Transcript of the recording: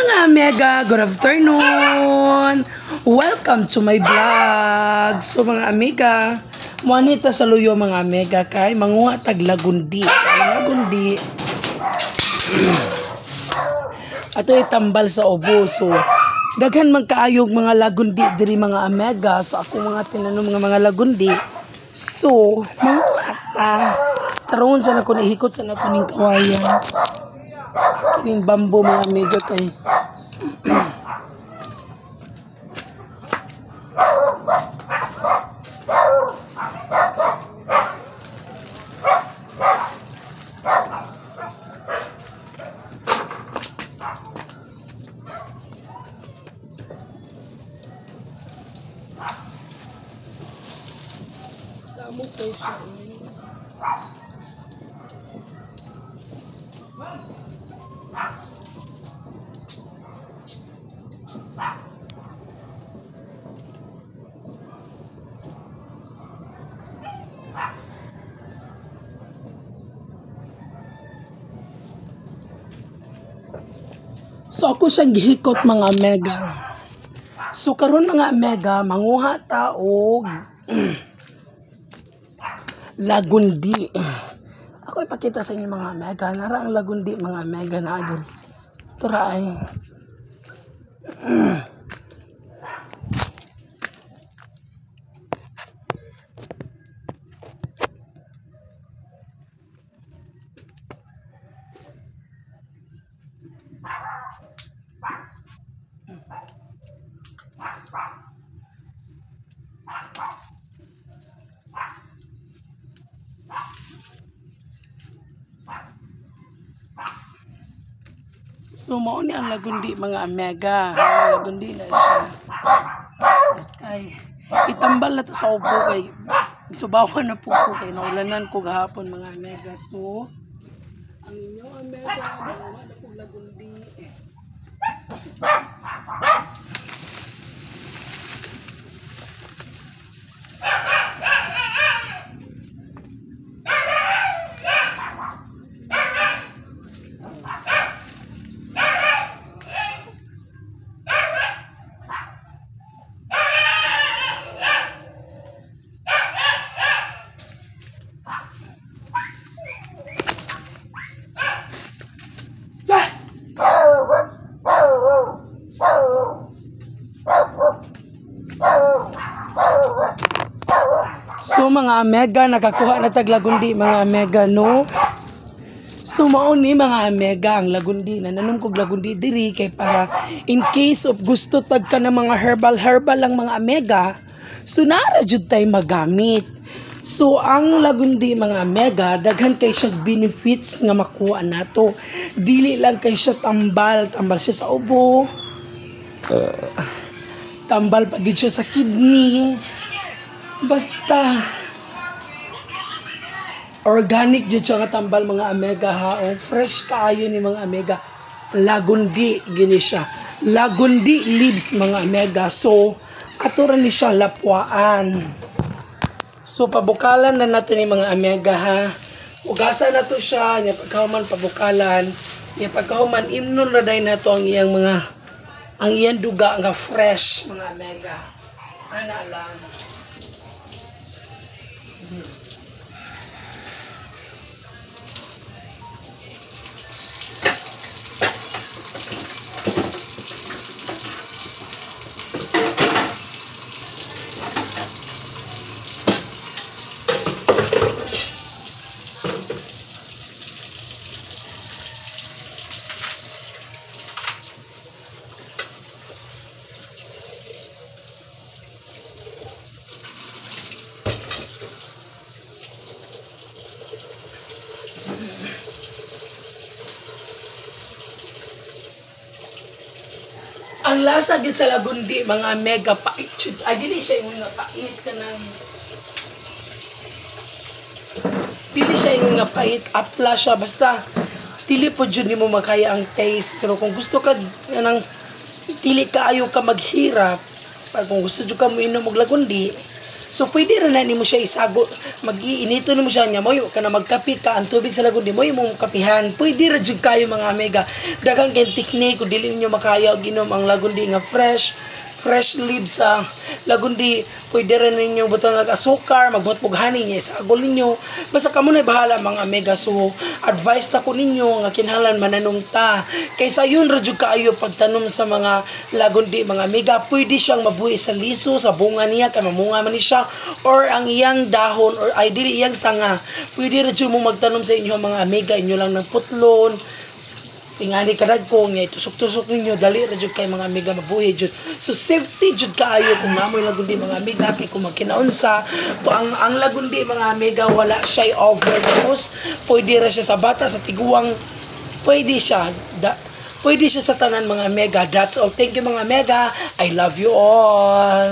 mga mega, good afternoon! Welcome to my vlog. So mga amiga, muanita sa luyo mga mega kay manguha tag lagundi. Lagundi. Ato itambal sa ubo. So daghan magkaayog mga lagundi diri mga mega. So ako mga tinanong mga lagundi. So manguha ta. Taron sa na ko ihikot sa na ko ning kawayan. Kining bambo mga amiga kay Samo ko siya. So ako siyang gihikot mga mega. So karon mga mega manguha ta og lagundi. Ako ipakita sa inyo mga mega. Nara ang lagundi mga mega na diri. Tura ay so mao ni ang lagundi mga mega. Lagundi na siya. Kay itambal na to sa ubo kay isubawan na po ko kay naulanan ko gahapon mga mega. So ang inyong mega na po lagundi. So mga mega nakakuha na tag lagundi mga mega no. So mao ni mga mega ang lagundi na nanom kog lagundi diri kay para in case of gusto tag ka ng mga herbal lang mga mega. So nara jud tay magamit. So ang lagundi mga mega daghan kay siya benefits nga makuha nato. Dili lang kay siya tambal siya sa ubo. Tambal pagid siya sa kidney. Basta organic jud siya nga tambal mga mega ha. O fresh kaayo ni mga mega. Lagundi gini siya. Lagundi leaves mga mega. So ato ra ni siya lapwaan. So pabukalan na nato ni mga mega ha. Ugasan na to siya, nya pagkahuman pabukalan, nya pagkahuman imnon ra day nato ang iyang duga nga fresh mga mega. Ana lang. Ang lasa gid sa lagundi mga mega pait. Ay dili siya yung nga pait kanang. Dili siya yung nga pait, apla siya basta dili po jud nimo makaya ang taste. Pero kung gusto ka nang dili kaayo ka maghirap, pag kung gusto jud ka mo inom og lagundi, So pwede rin na nimo siya isago, mag-iinito nimo siya nya moy ka na magkapi ka ang tubig sa lagundi moy mo kapihan. Pwede ra jud kayo mga amiga. Daghang kay teknik kung dili ninyo makaya og inom ang lagundi nga fresh leaves sa lagundi. Pwede rin ninyo butang ng asukar, magbutbog honey niya sa agol ninyo. Basta kamo na bahala mga amiga. So advice na ko ninyo nga kinahanglan mananong ta. Kaysa yun ra jud kaayo pagtanom sa mga lagundi mga amiga. Pwede siyang mabuhi sa liso, sa bunga niya kay mamunga man ni siya, or ang iyang dahon or ay dili iyang sanga. Pwede ra jud mo magtanom sa inyo mga amiga, inyo lang ng putlon. Tingani kadag ko nga tusok-tusok ninyo dali ra jud kay mga amiga mabuhi jud. So safety jud kaayo kung namoy lagundi mga amiga kay kung magkinaunsa ang lagundi mga amiga wala siya overdose. Pwede ra siya sa bata sa tiguang, pwede siya sa tanan mga amiga. That's all. Thank you mga amiga. I love you all.